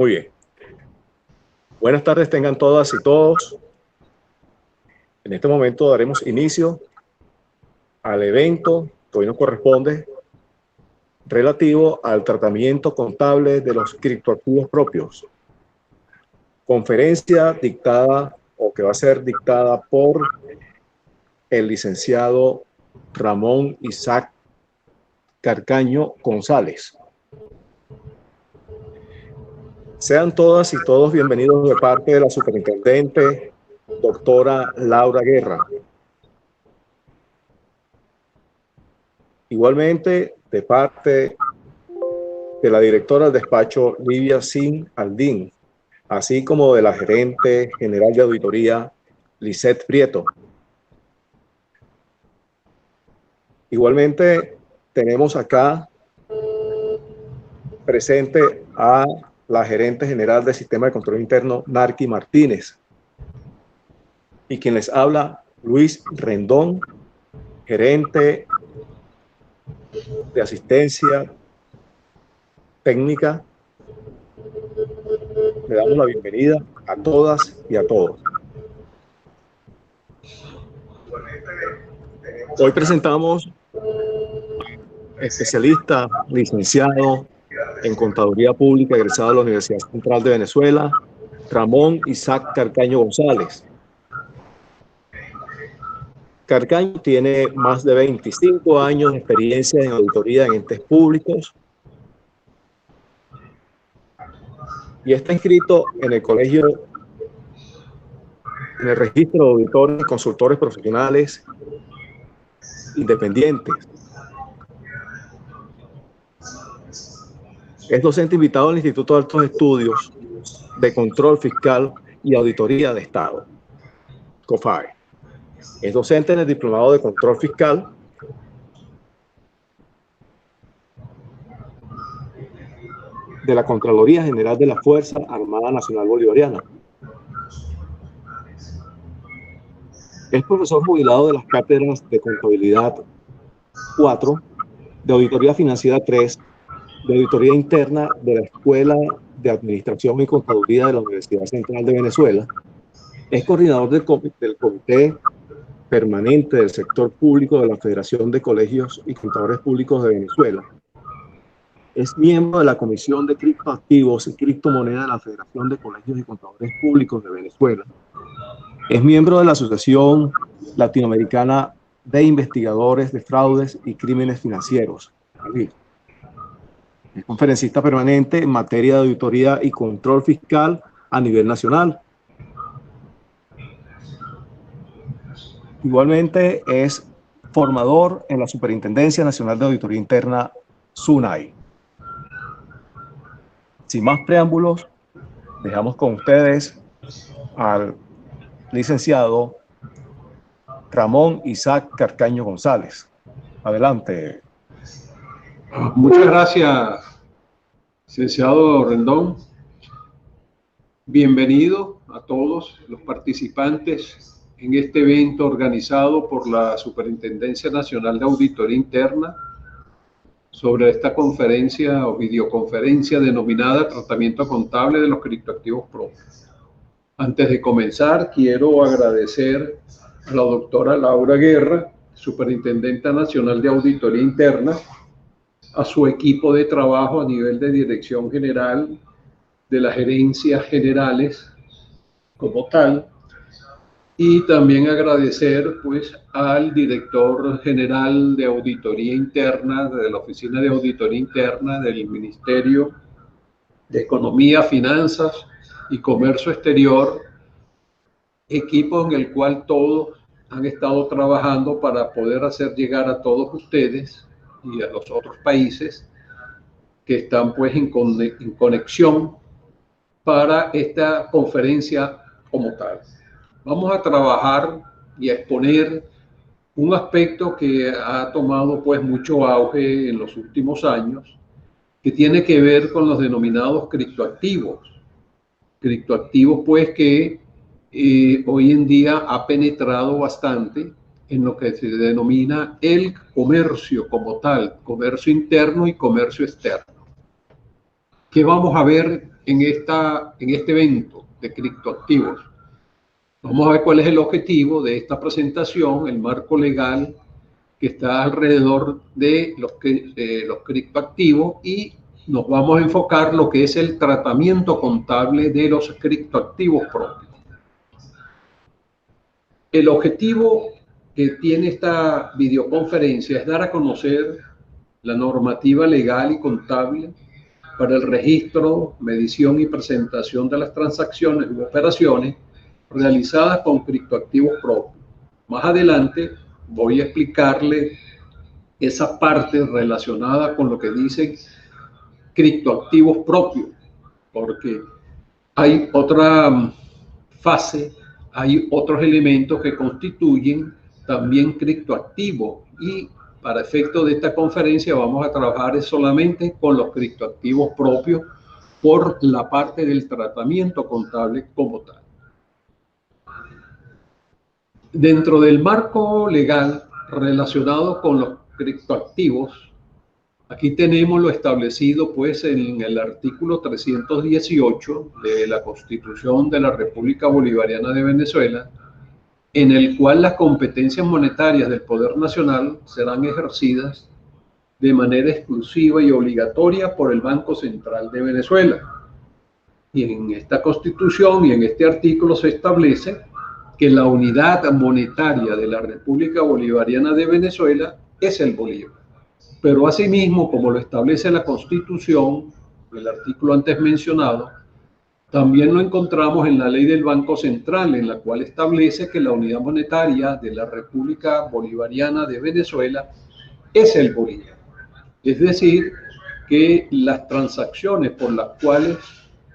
Muy bien. Buenas tardes tengan todas y todos. En este momento daremos inicio al evento que hoy nos corresponde relativo al tratamiento contable de los criptoactivos propios. Conferencia dictada o que va a ser dictada por el licenciado Ramón Isaac Carcaño González. Sean todas y todos bienvenidos de parte de la superintendente, doctora Laura Guerra. Igualmente, de parte de la directora del despacho Livia Sin Aldín, así como de la gerente general de auditoría Lisette Prieto. Igualmente, tenemos acá presente a la gerente general del Sistema de Control Interno, Narqui Martínez, y quien les habla, Luis Rendón, gerente de asistencia técnica. Le damos la bienvenida a todas y a todos. Hoy presentamos especialista, licenciado en Contaduría Pública, egresado de la Universidad Central de Venezuela, Ramón Isaac Carcaño González. Carcaño tiene más de 25 años de experiencia en auditoría en entes públicos y está inscrito en el colegio, en el registro de auditores y consultores profesionales independientes. Es docente invitado al Instituto de Altos Estudios de Control Fiscal y Auditoría de Estado, COFAE. Es docente en el Diplomado de Control Fiscal de la Contraloría General de la Fuerza Armada Nacional Bolivariana. Es profesor jubilado de las cátedras de Contabilidad 4, de Auditoría Financiera 3, de Auditoría Interna de la Escuela de Administración y Contaduría de la Universidad Central de Venezuela. Es coordinador del Comité Permanente del Sector Público de la Federación de Colegios y Contadores Públicos de Venezuela. Es miembro de la Comisión de Criptoactivos y Criptomonedas de la Federación de Colegios y Contadores Públicos de Venezuela. Es miembro de la Asociación Latinoamericana de Investigadores de Fraudes y Crímenes Financieros. Es conferencista permanente en materia de auditoría y control fiscal a nivel nacional. Igualmente es formador en la Superintendencia Nacional de Auditoría Interna, SUNAI. Sin más preámbulos, dejamos con ustedes al licenciado Ramón Isaac Carcaño González. Adelante. Muchas gracias, licenciado Rendón. Bienvenido a todos los participantes en este evento organizado por la Superintendencia Nacional de Auditoría Interna sobre esta conferencia o videoconferencia denominada Tratamiento Contable de los Criptoactivos Propios. Antes de comenzar, quiero agradecer a la doctora Laura Guerra, Superintendenta Nacional de Auditoría Interna, a su equipo de trabajo a nivel de Dirección General, de las gerencias generales como tal, y también agradecer pues al director general de Auditoría Interna, de la Oficina de Auditoría Interna del Ministerio de Economía, Finanzas y Comercio Exterior, equipo en el cual todos han estado trabajando para poder hacer llegar a todos ustedes y a los otros países que están pues en conexión para esta conferencia como tal. Vamos a trabajar y a exponer un aspecto que ha tomado pues mucho auge en los últimos años, que tiene que ver con los denominados criptoactivos. Criptoactivos pues que hoy en día ha penetrado bastante en lo que se denomina el comercio como tal, comercio interno y comercio externo. ¿Qué vamos a ver en este evento de criptoactivos. Vamos a ver cuál es el objetivo de esta presentación, el marco legal que está alrededor de los criptoactivos, y nos vamos a enfocar lo que es el tratamiento contable de los criptoactivos propios. El objetivo que tiene esta videoconferencia es dar a conocer la normativa legal y contable para el registro, medición y presentación de las transacciones y operaciones realizadas con criptoactivos propios. Más adelante voy a explicarle esa parte relacionada con lo que dicen criptoactivos propios, porque hay otra fase, hay otros elementos que constituyen también criptoactivos, y para efecto de esta conferencia vamos a trabajar solamente con los criptoactivos propios por la parte del tratamiento contable como tal. Dentro del marco legal relacionado con los criptoactivos, aquí tenemos lo establecido pues en el artículo 318 de la Constitución de la República Bolivariana de Venezuela, en el cual las competencias monetarias del Poder Nacional serán ejercidas de manera exclusiva y obligatoria por el Banco Central de Venezuela. Y en esta Constitución y en este artículo se establece que la unidad monetaria de la República Bolivariana de Venezuela es el bolívar. Pero asimismo, como lo establece la Constitución, el artículo antes mencionado, también lo encontramos en la ley del Banco Central, en la cual establece que la unidad monetaria de la República Bolivariana de Venezuela es el bolívar. Es decir, que las transacciones por las cuales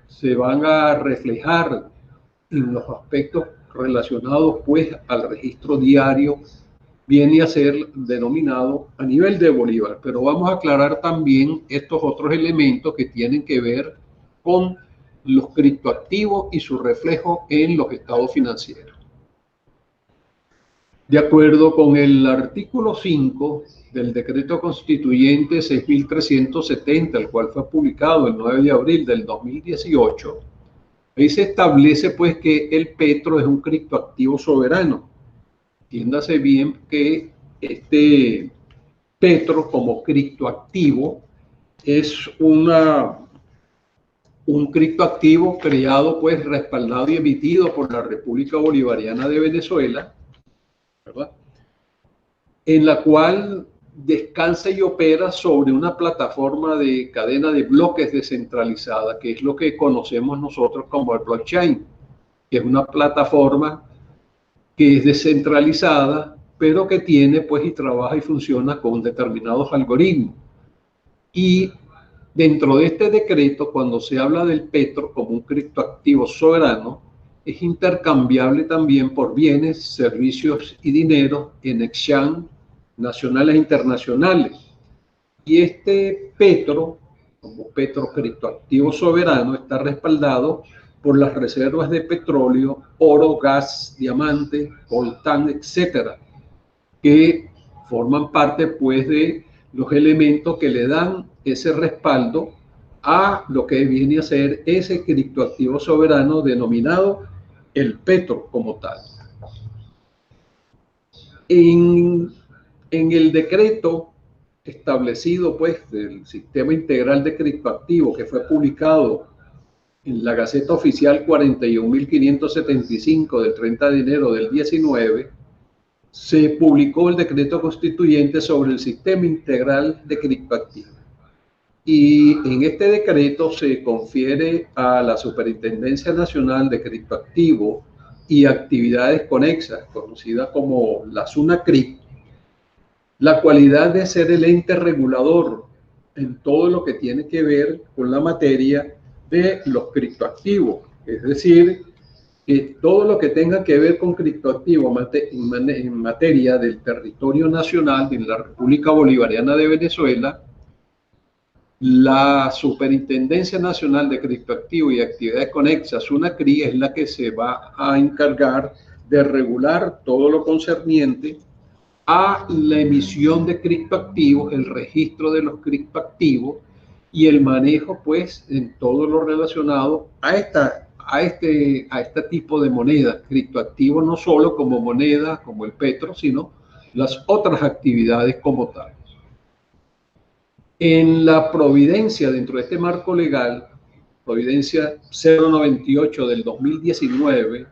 se van a reflejar en los aspectos relacionados pues al registro diario viene a ser denominado a nivel de bolívar, pero vamos a aclarar también estos otros elementos que tienen que ver con los criptoactivos y su reflejo en los estados financieros. De acuerdo con el artículo 5 del decreto constituyente 6.370, el cual fue publicado el 9 de abril del 2018, ahí se establece pues que el petro es un criptoactivo soberano. Entiéndase bien que este petro como criptoactivo es un criptoactivo creado pues respaldado y emitido por la República Bolivariana de Venezuela, ¿verdad?, en la cual descansa y opera sobre una plataforma de cadena de bloques descentralizada, que es lo que conocemos nosotros como el blockchain, que es una plataforma que es descentralizada, pero que tiene pues y trabaja y funciona con determinados algoritmos. Y dentro de este decreto, cuando se habla del petro como un criptoactivo soberano, es intercambiable también por bienes, servicios y dinero en exchange nacionales e internacionales. Y este petro, como petro criptoactivo soberano, está respaldado por las reservas de petróleo, oro, gas, diamante, coltán, etcétera, que forman parte pues de los elementos que le dan ese respaldo a lo que viene a ser ese criptoactivo soberano denominado el petro como tal. En el decreto establecido pues del Sistema Integral de Criptoactivos, que fue publicado en la Gaceta Oficial 41.575 del 30 de enero del 19, se publicó el decreto constituyente sobre el Sistema Integral de Criptoactivos. Y en este decreto se confiere a la Superintendencia Nacional de Criptoactivos y Actividades Conexas, conocida como la SUNACRIP, la cualidad de ser el ente regulador en todo lo que tiene que ver con la materia de los criptoactivos, es decir, que todo lo que tenga que ver con criptoactivos en materia del territorio nacional de la República Bolivariana de Venezuela, la Superintendencia Nacional de Criptoactivos y Actividades Conexas, SUNACRI, es la que se va a encargar de regular todo lo concerniente a la emisión de criptoactivos, el registro de los criptoactivos y el manejo, pues, en todo lo relacionado a este tipo de monedas, criptoactivos, no solo como moneda, como el petro, sino las otras actividades como tal. En la providencia, dentro de este marco legal, Providencia 098 del 2019,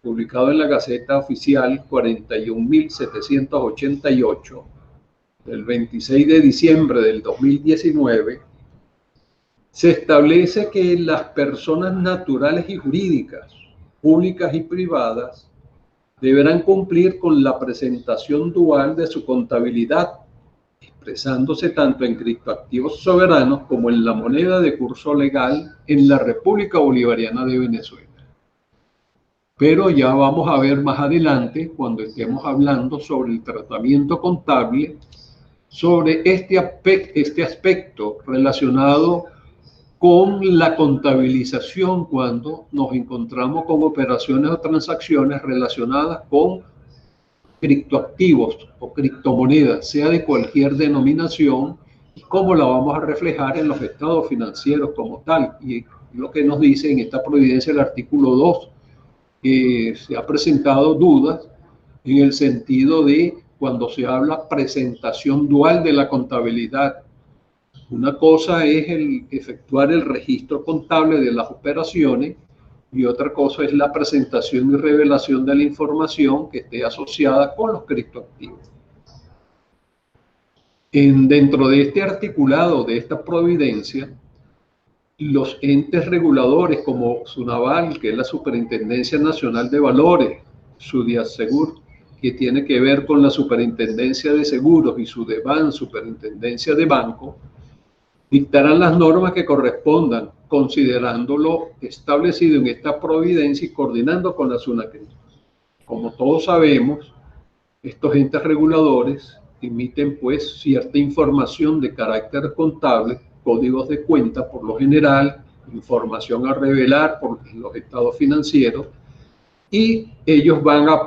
publicado en la Gaceta Oficial 41.788, del 26 de diciembre del 2019, se establece que las personas naturales y jurídicas, públicas y privadas, deberán cumplir con la presentación dual de su contabilidad, expresándose tanto en criptoactivos soberanos como en la moneda de curso legal en la República Bolivariana de Venezuela. Pero ya vamos a ver más adelante, cuando estemos hablando sobre el tratamiento contable, sobre este aspecto relacionado con la contabilización cuando nos encontramos con operaciones o transacciones relacionadas con criptoactivos o criptomonedas, sea de cualquier denominación, y cómo la vamos a reflejar en los estados financieros como tal. Y lo que nos dice en esta providencia el artículo 2, que se ha presentado dudas en el sentido de cuando se habla presentación dual de la contabilidad. Una cosa es efectuar el registro contable de las operaciones y otra cosa es la presentación y revelación de la información que esté asociada con los criptoactivos. Dentro de este articulado, de esta providencia, los entes reguladores como SUNAVAL, que es la Superintendencia Nacional de Valores, SUDIASEGUR, que tiene que ver con la Superintendencia de Seguros, y SUDEBAN, Superintendencia de Banco, dictarán las normas que correspondan, considerando lo establecido en esta providencia y coordinando con la SUNACRI. Como todos sabemos, estos entes reguladores emiten pues cierta información de carácter contable, códigos de cuenta por lo general, información a revelar por los estados financieros, y ellos van a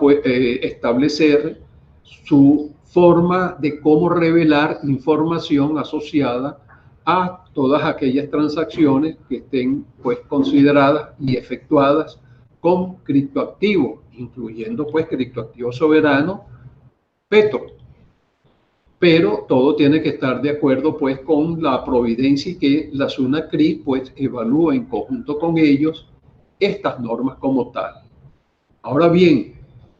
establecer su forma de cómo revelar información asociada a todas aquellas transacciones que estén pues consideradas y efectuadas con criptoactivos, incluyendo pues criptoactivos soberanos, petro. Pero todo tiene que estar de acuerdo pues con la providencia, y que la SUNACRI pues evalúa en conjunto con ellos estas normas como tal. Ahora bien,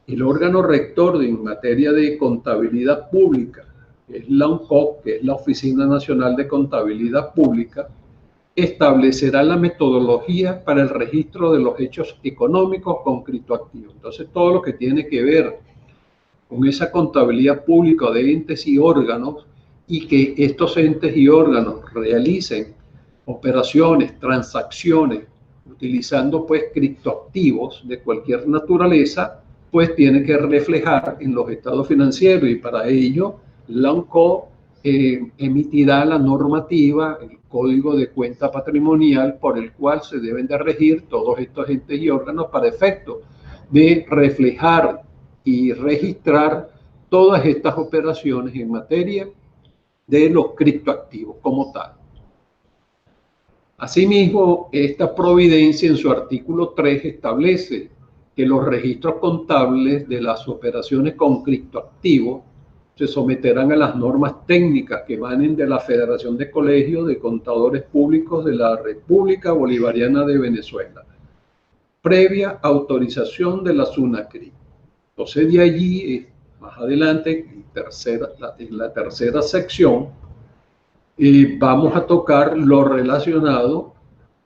el órgano rector en materia de contabilidad pública, que es la ONCOP, que es la Oficina Nacional de Contabilidad Pública, establecerá la metodología para el registro de los hechos económicos con criptoactivos. Entonces, todo lo que tiene que ver con esa contabilidad pública de entes y órganos, y que estos entes y órganos realicen operaciones, transacciones, utilizando pues criptoactivos de cualquier naturaleza, pues tiene que reflejar en los estados financieros, y para ello la ONCO emitirá la normativa, el código de cuenta patrimonial por el cual se deben de regir todos estos entes y órganos para efecto de reflejar y registrar todas estas operaciones en materia de los criptoactivos como tal. Asimismo, esta providencia en su artículo 3 establece que los registros contables de las operaciones con criptoactivos se someterán a las normas técnicas que emanen de la Federación de Colegios de Contadores Públicos de la República Bolivariana de Venezuela, previa autorización de la SUNACRI. Entonces, de allí, más adelante, en la tercera sección, vamos a tocar lo relacionado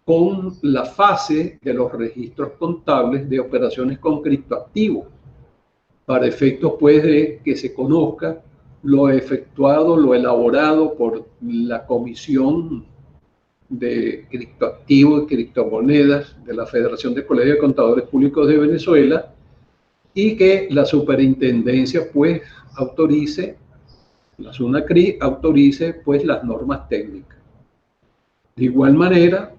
con la fase de los registros contables de operaciones con criptoactivos, para efectos pues de que se conozca lo efectuado, lo elaborado por la Comisión de Criptoactivos y Criptomonedas de la Federación de Colegios de Contadores Públicos de Venezuela, y que la superintendencia pues autorice, la SUNACRI autorice pues las normas técnicas. De igual manera,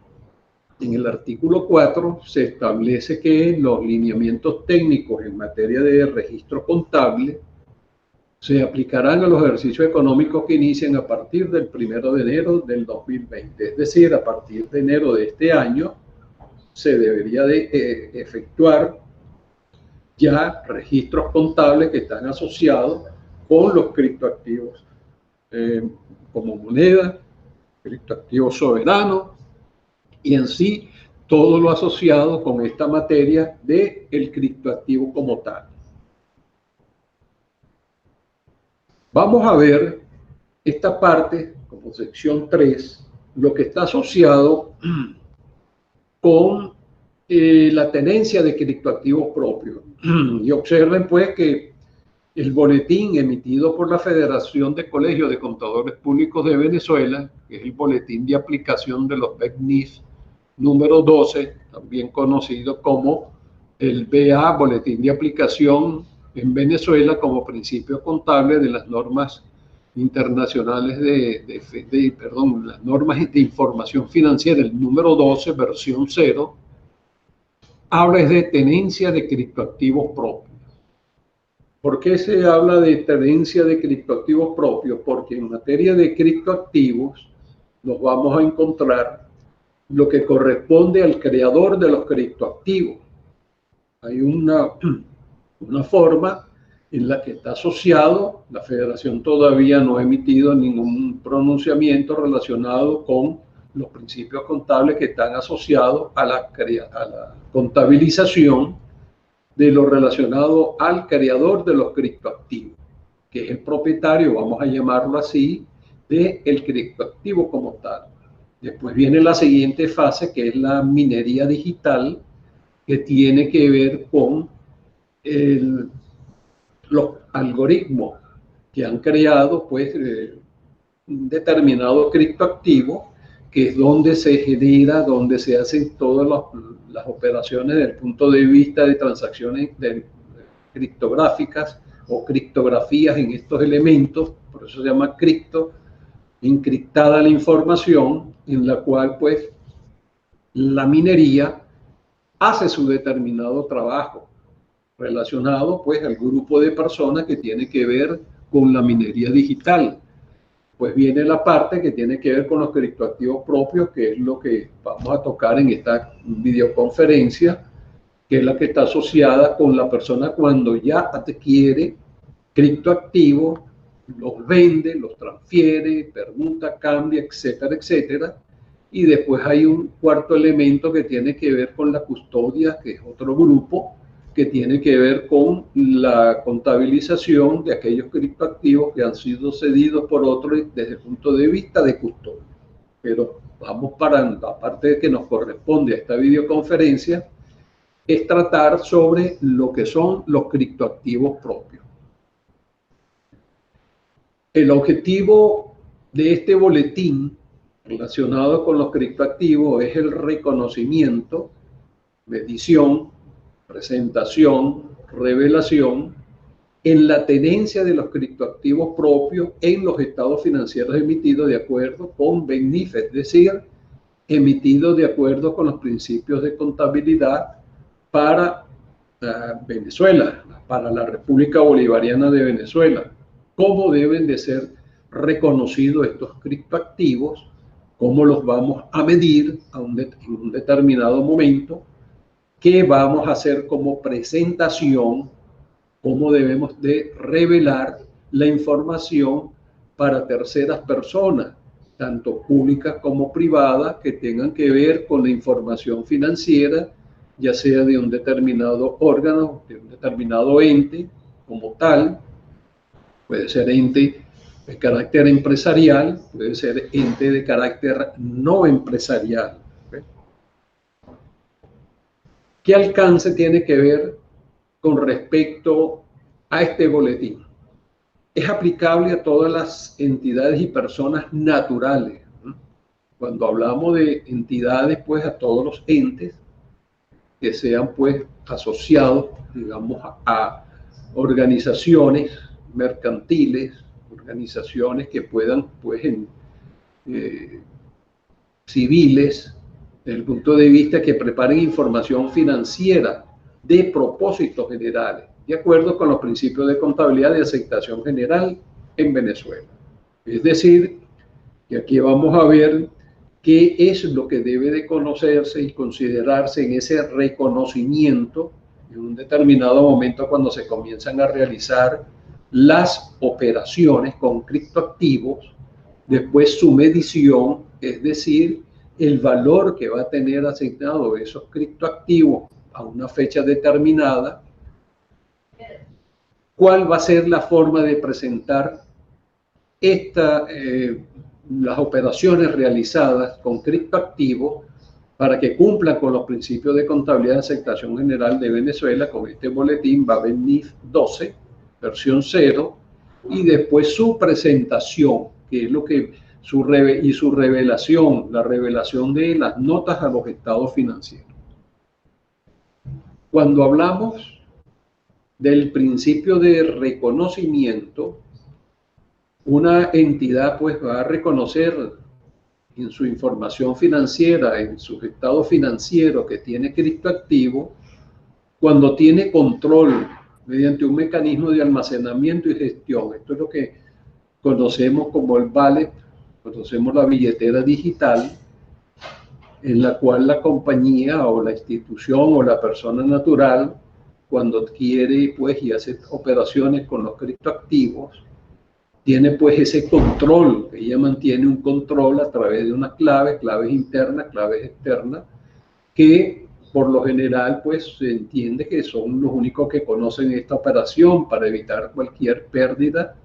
en el artículo 4 se establece que los lineamientos técnicos en materia de registro contable se aplicarán a los ejercicios económicos que inician a partir del 1 de enero del 2020. Es decir, a partir de enero de este año se debería de efectuar ya registros contables que están asociados con los criptoactivos como moneda, criptoactivos soberanos y en sí todo lo asociado con esta materia del criptoactivo como tal. Vamos a ver esta parte como sección 3, lo que está asociado con la tenencia de criptoactivos propios. Y observen pues que el boletín emitido por la Federación de Colegios de Contadores Públicos de Venezuela, que es el boletín de aplicación de los BECNIF número 12, también conocido como el BA, Boletín de Aplicación en Venezuela como principio contable de las normas internacionales las normas de información financiera, el número 12, versión 0, habla de tenencia de criptoactivos propios. ¿Por qué se habla de tenencia de criptoactivos propios? Porque en materia de criptoactivos nos vamos a encontrar lo que corresponde al creador de los criptoactivos. Hay una forma en la que está asociado, la Federación todavía no ha emitido ningún pronunciamiento relacionado con los principios contables que están asociados a la contabilización de lo relacionado al creador de los criptoactivos, que es el propietario, vamos a llamarlo así, del criptoactivo como tal. Después viene la siguiente fase, que es la minería digital, que tiene que ver con los algoritmos que han creado pues un determinado criptoactivo, que es donde se genera, donde se hacen todas las operaciones desde el punto de vista de transacciones criptográficas o criptografías en estos elementos, por eso se llama cripto, encriptada la información en la cual pues la minería hace su determinado trabajo relacionado pues al grupo de personas que tiene que ver con la minería digital. Pues viene la parte que tiene que ver con los criptoactivos propios, que es lo que vamos a tocar en esta videoconferencia, que es la que está asociada con la persona cuando ya adquiere criptoactivos, los vende, los transfiere, permuta, cambia, etcétera, etcétera. Y después hay un cuarto elemento que tiene que ver con la custodia, que es otro grupo, que tiene que ver con la contabilización de aquellos criptoactivos que han sido cedidos por otros desde el punto de vista de custodia. Pero vamos para la parte que nos corresponde a esta videoconferencia, es tratar sobre lo que son los criptoactivos propios. El objetivo de este boletín relacionado con los criptoactivos es el reconocimiento, medición, presentación, revelación en la tenencia de los criptoactivos propios en los estados financieros emitidos de acuerdo con BECNIF, es decir, emitidos de acuerdo con los principios de contabilidad para Venezuela, para la República Bolivariana de Venezuela. ¿Cómo deben de ser reconocidos estos criptoactivos? ¿Cómo los vamos a medir en un determinado momento? ¿Qué vamos a hacer como presentación? ¿Cómo debemos de revelar la información para terceras personas, tanto públicas como privadas, que tengan que ver con la información financiera, ya sea de un determinado órgano, de un determinado ente como tal? Puede ser ente de carácter empresarial, puede ser ente de carácter no empresarial. ¿Qué alcance tiene que ver con respecto a este boletín? Es aplicable a todas las entidades y personas naturales. Cuando hablamos de entidades, pues a todos los entes que sean pues asociados, digamos, a organizaciones mercantiles, organizaciones que puedan, pues, civiles, desde el punto de vista que preparen información financiera de propósitos generales. de acuerdo con los principios de contabilidad de aceptación general en Venezuela. Es decir, que aquí vamos a ver qué es lo que debe de conocerse y considerarse en ese reconocimiento en un determinado momento cuando se comienzan a realizar las operaciones con criptoactivos, después su medición, es decir, el valor que va a tener asignado esos criptoactivos a una fecha determinada, cuál va a ser la forma de presentar las operaciones realizadas con criptoactivos para que cumplan con los principios de contabilidad de aceptación general de Venezuela. Con este boletín va a haber NIF 12, versión 0, y después su presentación, que es lo que su revelación, la revelación de las notas a los estados financieros. Cuando hablamos del principio de reconocimiento, una entidad pues va a reconocer en su información financiera, en sus estados financieros que tiene criptoactivo, cuando tiene control mediante un mecanismo de almacenamiento y gestión. Esto es lo que conocemos como el wallet, conocemos la billetera digital, en la cual la compañía o la institución o la persona natural, cuando adquiere pues y hace operaciones con los criptoactivos, tiene pues ese control. Ella mantiene un control a través de unas claves internas, claves externas, que por lo general pues se entiende que son los únicos que conocen esta operación para evitar cualquier pérdida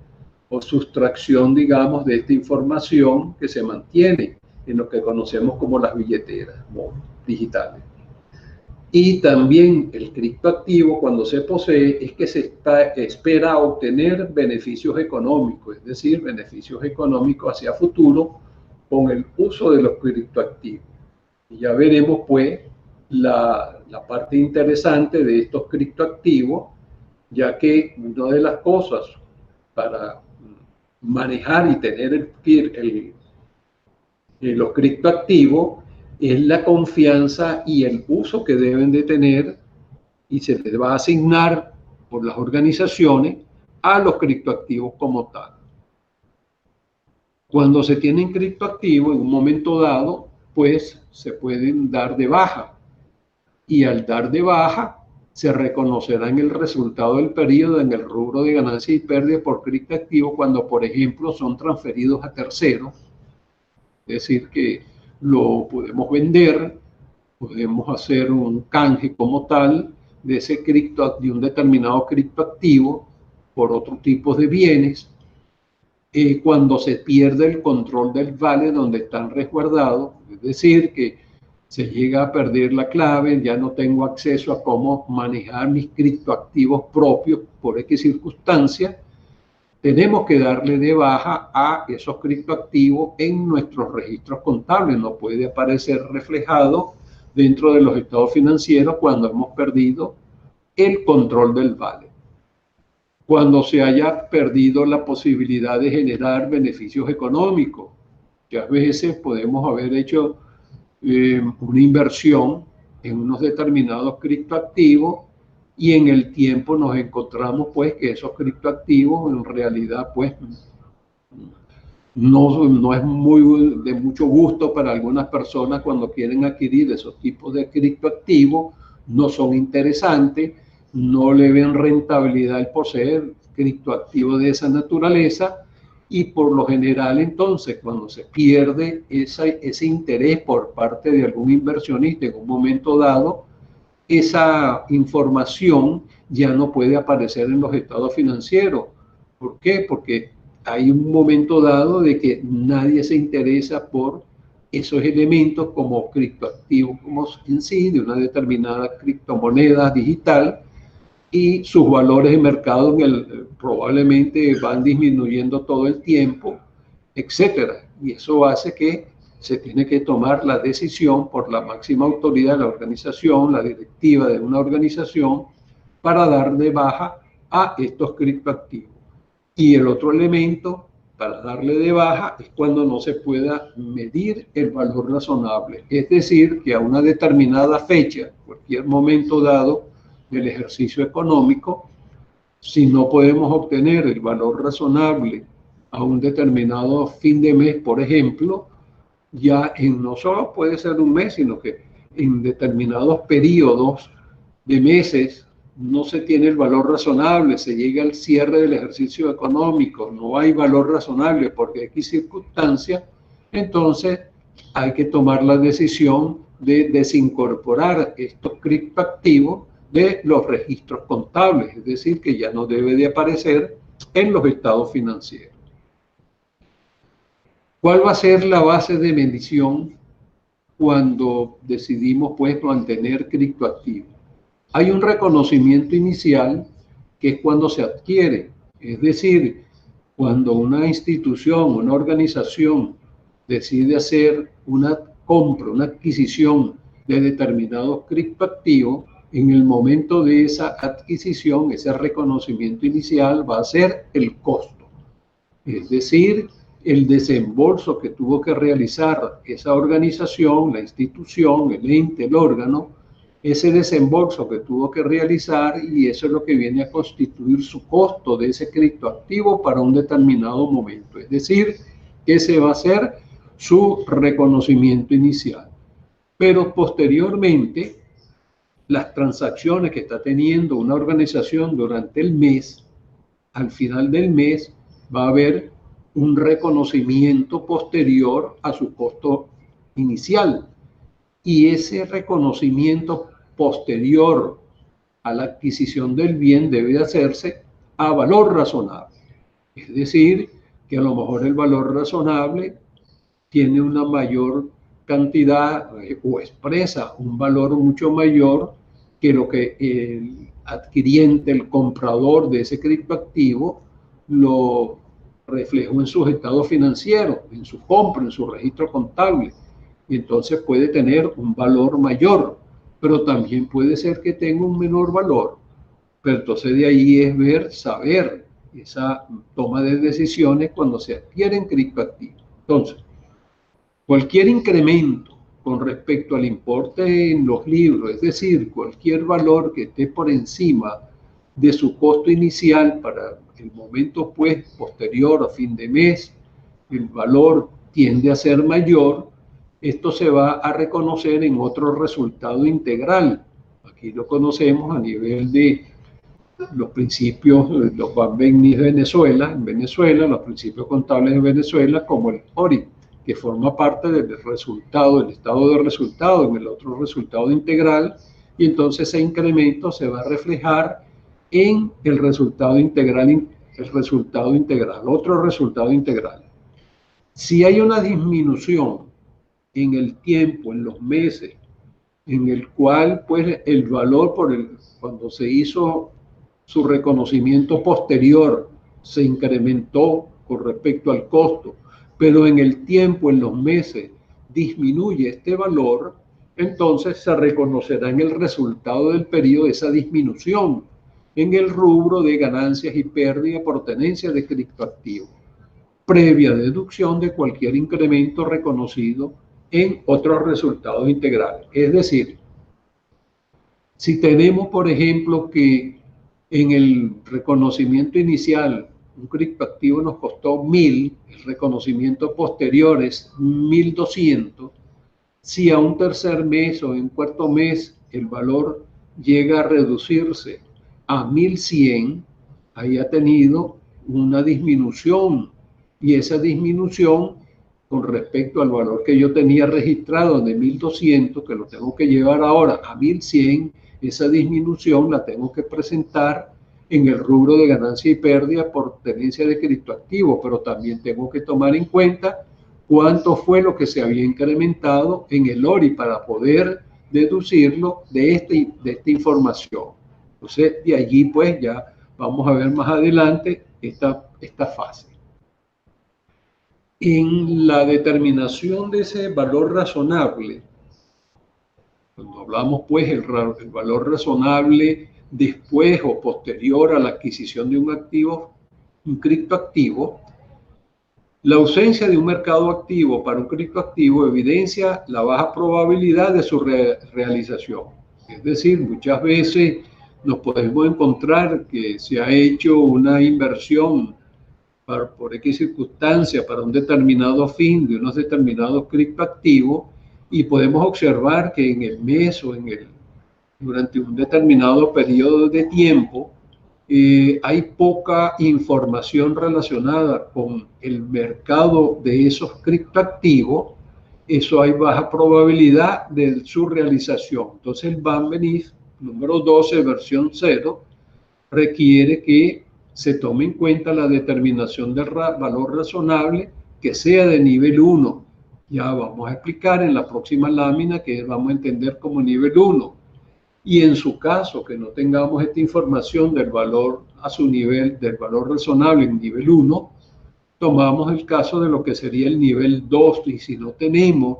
o sustracción, digamos, de esta información que se mantiene en lo que conocemos como las billeteras digitales. Y también el criptoactivo, cuando se posee, es que se espera obtener beneficios económicos, es decir, beneficios económicos hacia futuro con el uso de los criptoactivos. Y ya veremos, pues, la parte interesante de estos criptoactivos, ya que una de las cosas para manejar y tener los criptoactivos es la confianza y el uso que deben de tener, y se les va a asignar por las organizaciones a los criptoactivos como tal. Cuando se tienen criptoactivos, en un momento dado, pues se pueden dar de baja, y al dar de baja se reconocerá en el resultado del periodo en el rubro de ganancias y pérdidas por criptoactivos cuando, por ejemplo, son transferidos a terceros, es decir, que lo podemos vender, podemos hacer un canje como tal de ese de un determinado criptoactivo por otro tipo de bienes. Cuando se pierde el control del vale donde están resguardados, es decir, que se llega a perder la clave, ya no tengo acceso a cómo manejar mis criptoactivos propios por X circunstancias, tenemos que darle de baja a esos criptoactivos en nuestros registros contables. No puede aparecer reflejado dentro de los estados financieros cuando hemos perdido el control del vale. Cuando se haya perdido la posibilidad de generar beneficios económicos, que a veces podemos haber hecho una inversión en unos determinados criptoactivos y en el tiempo nos encontramos pues que esos criptoactivos en realidad pues no es de mucho gusto para algunas personas cuando quieren adquirir esos tipos de criptoactivos, no son interesantes, no le ven rentabilidad al poseer criptoactivos de esa naturaleza, y por lo general entonces cuando se pierde ese interés por parte de algún inversionista en un momento dado, esa información ya no puede aparecer en los estados financieros. ¿Por qué? Porque hay un momento dado de que nadie se interesa por esos elementos como criptoactivos como en sí, de una determinada criptomoneda digital, y sus valores de mercado probablemente van disminuyendo todo el tiempo, etcétera. Y eso hace que se tiene que tomar la decisión por la máxima autoridad de la organización, la directiva de una organización, para dar de baja a estos criptoactivos. Y el otro elemento para darle de baja es cuando no se pueda medir el valor razonable. Es decir, que a una determinada fecha, cualquier momento dado del ejercicio económico, Si no podemos obtener el valor razonable a un determinado fin de mes, por ejemplo, ya no solo puede ser un mes, sino que en determinados periodos de meses no se tiene el valor razonable, se llega al cierre del ejercicio económico, no hay valor razonable porque X circunstancia, entonces hay que tomar la decisión de desincorporar estos criptoactivos de los registros contables, es decir, que ya no debe de aparecer en los estados financieros. ¿Cuál va a ser la base de medición cuando decidimos pues mantener criptoactivos? Hay un reconocimiento inicial que es cuando se adquiere, es decir, cuando una institución, una organización decide hacer una compra, una adquisición de determinados criptoactivos, en el momento de esa adquisición, ese reconocimiento inicial va a ser el costo, es decir, el desembolso que tuvo que realizar esa organización, la institución, el ente, el órgano, ese desembolso que tuvo que realizar, y eso es lo que viene a constituir su costo de ese criptoactivo para un determinado momento. Es decir, ese va a ser su reconocimiento inicial. Pero posteriormente, las transacciones que está teniendo una organización durante el mes, al final del mes, va a haber un reconocimiento posterior a su costo inicial. Y ese reconocimiento posterior a la adquisición del bien debe hacerse a valor razonable. Es decir, que a lo mejor el valor razonable tiene una mayor cantidad o expresa un valor mucho mayor que lo que el adquiriente, el comprador de ese criptoactivo, lo reflejó en sus estados financieros, en su compra, en su registro contable. Y entonces puede tener un valor mayor, pero también puede ser que tenga un menor valor. Pero entonces de ahí es ver, saber esa toma de decisiones cuando se adquieren criptoactivos. Entonces, cualquier incremento con respecto al importe en los libros, es decir, cualquier valor que esté por encima de su costo inicial para el momento pues posterior a fin de mes, el valor tiende a ser mayor, esto se va a reconocer en otro resultado integral. Aquí lo conocemos a nivel de los principios, los Banbenis de Venezuela, en Venezuela, los principios contables de Venezuela, como el ORI, que forma parte del resultado, del estado de resultado, en el otro resultado integral, y entonces ese incremento se va a reflejar en el resultado integral, otro resultado integral. Si hay una disminución en el tiempo, en los meses, en el cual pues el valor cuando se hizo su reconocimiento posterior se incrementó con respecto al costo, pero en el tiempo, en los meses, disminuye este valor, entonces se reconocerá en el resultado del periodo esa disminución en el rubro de ganancias y pérdidas por tenencia de criptoactivos, previa deducción de cualquier incremento reconocido en otros resultados integrales. Es decir, si tenemos, por ejemplo, que en el reconocimiento inicial un criptoactivo nos costó 1.000, el reconocimiento posterior es 1.200, si a un tercer mes o en cuarto mes el valor llega a reducirse a 1.100, ahí ha tenido una disminución, y esa disminución con respecto al valor que yo tenía registrado de 1.200, que lo tengo que llevar ahora a 1.100, esa disminución la tengo que presentar en el rubro de ganancia y pérdida por tenencia de criptoactivos, pero también tengo que tomar en cuenta cuánto fue lo que se había incrementado en el ORI para poder deducirlo de esta información. Entonces, de allí pues ya vamos a ver más adelante esta fase. En la determinación de ese valor razonable, cuando hablamos pues el valor razonable después o posterior a la adquisición de un activo, un criptoactivo, la ausencia de un mercado activo para un criptoactivo evidencia la baja probabilidad de su realización. Es decir, muchas veces nos podemos encontrar que se ha hecho una inversión por X circunstancia para un determinado fin de unos determinados criptoactivos, y podemos observar que en el mes o durante un determinado periodo de tiempo hay poca información relacionada con el mercado de esos criptoactivos. Eso hay baja probabilidad de su realización. Entonces el BAN-BENIF número 12, versión 0, requiere que se tome en cuenta la determinación del valor razonable que sea de nivel 1. Ya vamos a explicar en la próxima lámina que vamos a entender como nivel 1. Y en su caso que no tengamos esta información del valor a su nivel, del valor razonable en nivel 1, tomamos el caso de lo que sería el nivel 2, y si no tenemos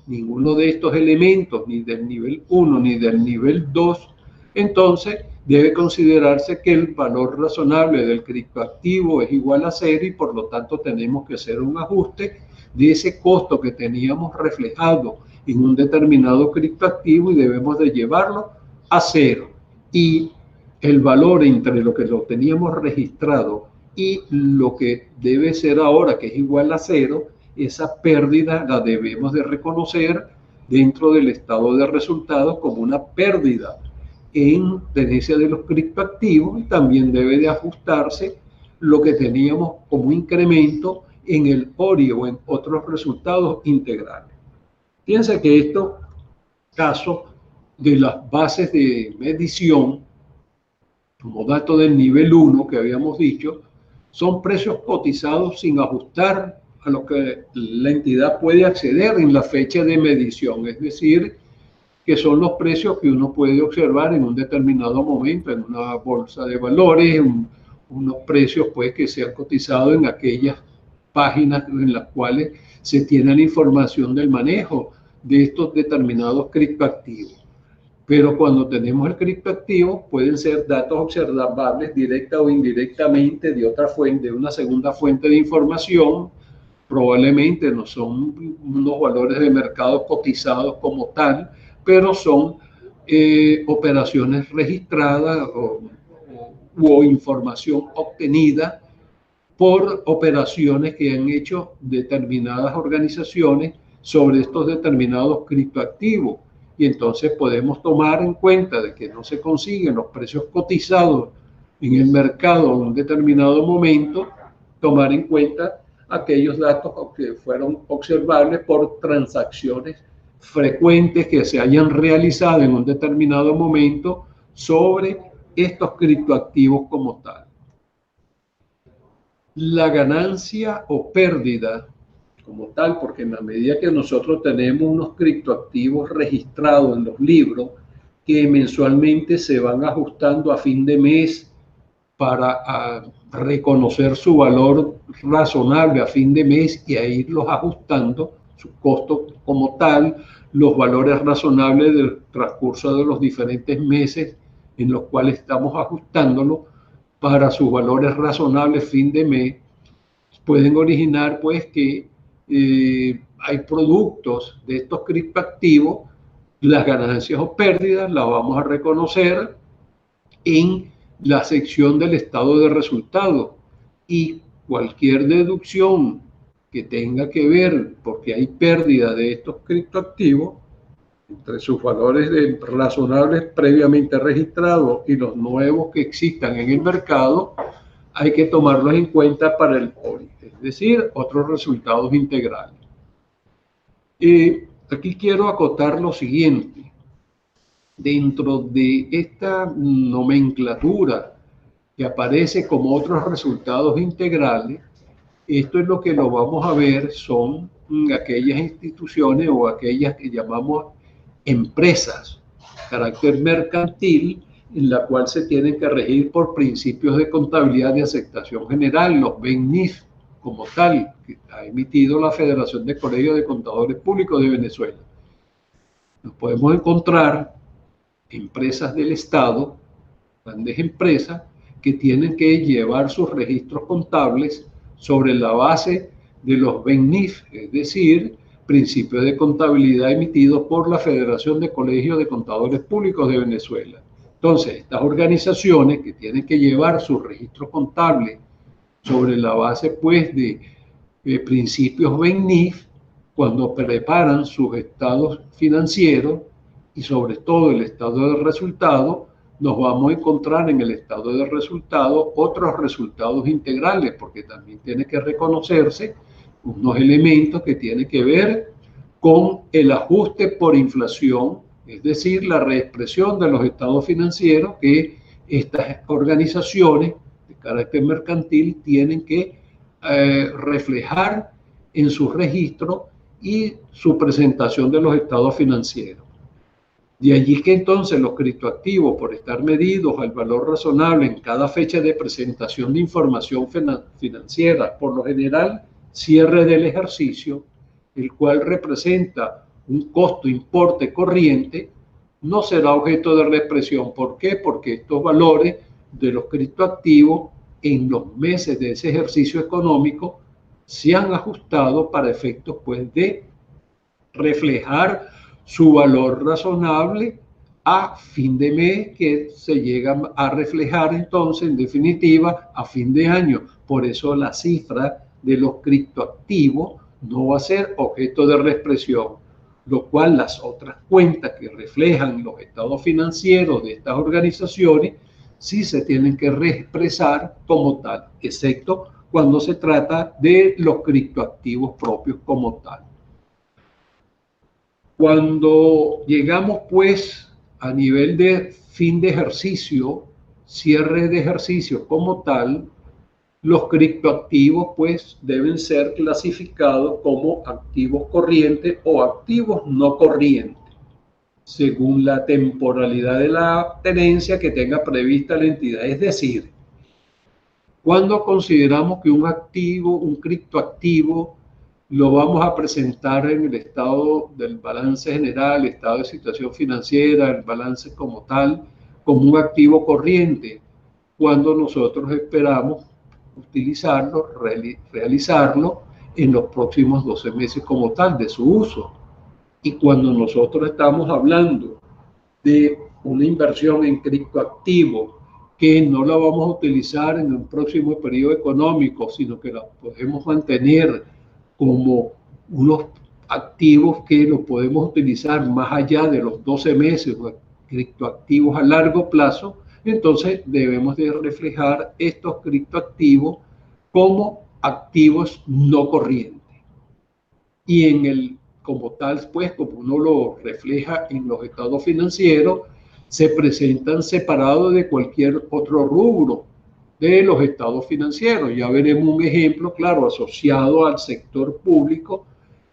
ninguno de estos elementos, ni del nivel 1 ni del nivel 2, entonces debe considerarse que el valor razonable del criptoactivo es igual a 0, y por lo tanto tenemos que hacer un ajuste de ese costo que teníamos reflejado en un determinado criptoactivo y debemos de llevarlo a 0. Y el valor entre lo que lo teníamos registrado y lo que debe ser ahora, que es igual a 0, esa pérdida la debemos de reconocer dentro del estado de resultados como una pérdida en tenencia de los criptoactivos, y también debe de ajustarse lo que teníamos como incremento en el ORI o en otros resultados integrales. Piensa que estos casos de las bases de medición, como dato del nivel 1 que habíamos dicho, son precios cotizados sin ajustar a lo que la entidad puede acceder en la fecha de medición, es decir, que son los precios que uno puede observar en un determinado momento en una bolsa de valores, unos precios pues que se han cotizado en aquellas páginas en las cuales se tiene la información del manejo de estos determinados criptoactivos. Pero cuando tenemos el criptoactivo, pueden ser datos observables directa o indirectamente de otra fuente, de una segunda fuente de información. Probablemente no son unos valores de mercado cotizados como tal, pero son operaciones registradas o información obtenida por operaciones que han hecho determinadas organizaciones sobre estos determinados criptoactivos. Y entonces podemos tomar en cuenta de que no se consiguen los precios cotizados en el mercado en un determinado momento, tomar en cuenta aquellos datos que fueron observables por transacciones frecuentes que se hayan realizado en un determinado momento sobre estos criptoactivos como tal. La ganancia o pérdida como tal, porque en la medida que nosotros tenemos unos criptoactivos registrados en los libros que mensualmente se van ajustando a fin de mes para reconocer su valor razonable a fin de mes y a irlos ajustando, su costo como tal, los valores razonables del transcurso de los diferentes meses en los cuales estamos ajustándolo para sus valores razonables fin de mes, pueden originar pues que hay productos de estos criptoactivos, las ganancias o pérdidas las vamos a reconocer en la sección del estado de resultados, y cualquier deducción que tenga que ver porque hay pérdida de estos criptoactivos entre sus valores razonables previamente registrados y los nuevos que existan en el mercado, hay que tomarlos en cuenta para el ORI, es decir, otros resultados integrales. Aquí quiero acotar lo siguiente. Dentro de esta nomenclatura que aparece como otros resultados integrales, esto es lo que lo vamos a ver, son aquellas instituciones o aquellas que llamamos empresas, carácter mercantil, en la cual se tienen que regir por principios de contabilidad de aceptación general, los BENIF como tal, que ha emitido la Federación de Colegios de Contadores Públicos de Venezuela. Nos podemos encontrar empresas del Estado, grandes empresas, que tienen que llevar sus registros contables sobre la base de los BENIF, es decir, principios de contabilidad emitidos por la Federación de Colegios de Contadores Públicos de Venezuela. Entonces, estas organizaciones que tienen que llevar su registro contable sobre la base, pues, de principios BENIF, cuando preparan sus estados financieros y sobre todo el estado de resultado, nos vamos a encontrar en el estado de resultado otros resultados integrales, porque también tiene que reconocerse unos elementos que tienen que ver con el ajuste por inflación, es decir, la reexpresión de los estados financieros que estas organizaciones de carácter mercantil tienen que reflejar en su registro y su presentación de los estados financieros. De allí que entonces los criptoactivos, por estar medidos al valor razonable en cada fecha de presentación de información financiera, por lo general cierre del ejercicio, el cual representa un costo importe corriente, no será objeto de reexpresión. ¿Por qué? Porque estos valores de los criptoactivos en los meses de ese ejercicio económico se han ajustado para efectos, pues, de reflejar su valor razonable a fin de mes, que se llega a reflejar entonces en definitiva a fin de año. Por eso la cifra de los criptoactivos no va a ser objeto de reexpresión, lo cual las otras cuentas que reflejan los estados financieros de estas organizaciones sí se tienen que reexpresar como tal, excepto cuando se trata de los criptoactivos propios como tal. Cuando llegamos, pues, a nivel de fin de ejercicio, cierre de ejercicio como tal, los criptoactivos, pues, deben ser clasificados como activos corrientes o activos no corrientes, según la temporalidad de la tenencia que tenga prevista la entidad. Es decir, cuando consideramos que un activo, un criptoactivo, lo vamos a presentar en el estado del balance general, estado de situación financiera, el balance como tal, como un activo corriente, cuando nosotros esperamos utilizarlo, realizarlo en los próximos 12 meses como tal de su uso. Y cuando nosotros estamos hablando de una inversión en criptoactivos que no la vamos a utilizar en el próximo periodo económico, sino que la podemos mantener como unos activos que los podemos utilizar más allá de los 12 meses, o criptoactivos a largo plazo, entonces debemos de reflejar estos criptoactivos como activos no corrientes. Y en el, como tal, pues, como uno lo refleja en los estados financieros, se presentan separados de cualquier otro rubro de los estados financieros. Ya veremos un ejemplo, claro, asociado al sector público,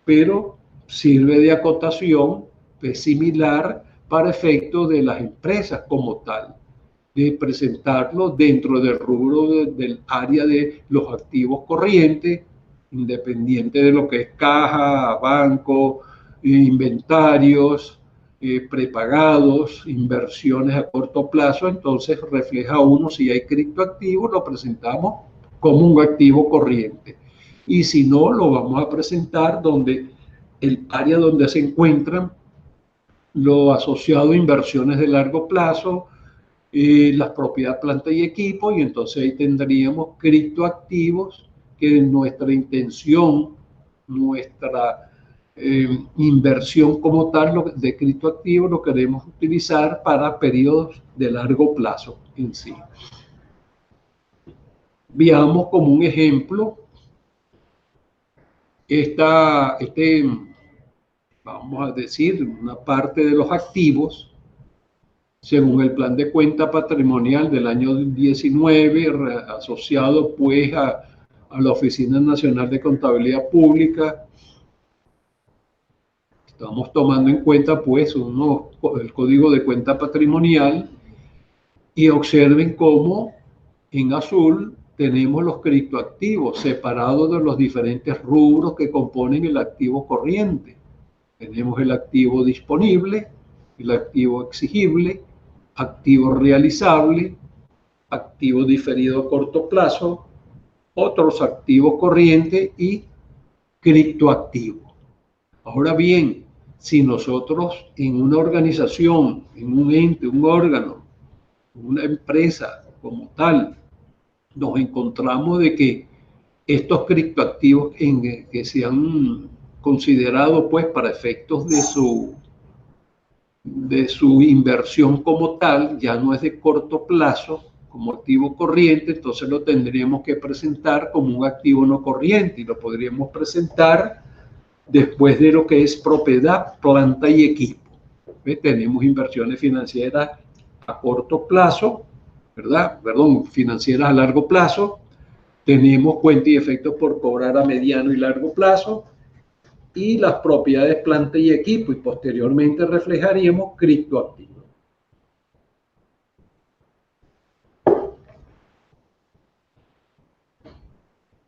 pero sirve de acotación, es similar para efectos de las empresas como tal, de presentarlo dentro del rubro del área de los activos corrientes, independiente de lo que es caja, banco, inventarios, prepagados, inversiones a corto plazo. Entonces refleja uno, si hay criptoactivos, lo presentamos como un activo corriente. Y si no, lo vamos a presentar donde el área donde se encuentran lo asociado a inversiones de largo plazo, las propiedades, planta y equipo, y entonces ahí tendríamos criptoactivos que nuestra intención, nuestra inversión como tal de criptoactivos lo queremos utilizar para periodos de largo plazo en sí. Veamos como un ejemplo vamos a decir, una parte de los activos según el plan de cuenta patrimonial del año 19, asociado pues a la Oficina Nacional de Contabilidad Pública. Estamos tomando en cuenta pues el código de cuenta patrimonial, y observen cómo en azul tenemos los criptoactivos separados de los diferentes rubros que componen el activo corriente. Tenemos el activo disponible, el activo exigible, activo realizable, activo diferido a corto plazo, otros activos corrientes y criptoactivos. Ahora bien, si nosotros en una organización, en un ente, un órgano, una empresa como tal, nos encontramos de que estos criptoactivos que se han considerado pues para efectos de su inversión como tal, ya no es de corto plazo como activo corriente, entonces lo tendríamos que presentar como un activo no corriente y lo podríamos presentar después de lo que es propiedad, planta y equipo. Tenemos inversiones financieras a corto plazo, ¿verdad? Perdón, financieras a largo plazo. Tenemos cuenta y efectos por cobrar a mediano y largo plazo y las propiedades planta y equipo, y posteriormente reflejaríamos criptoactivos.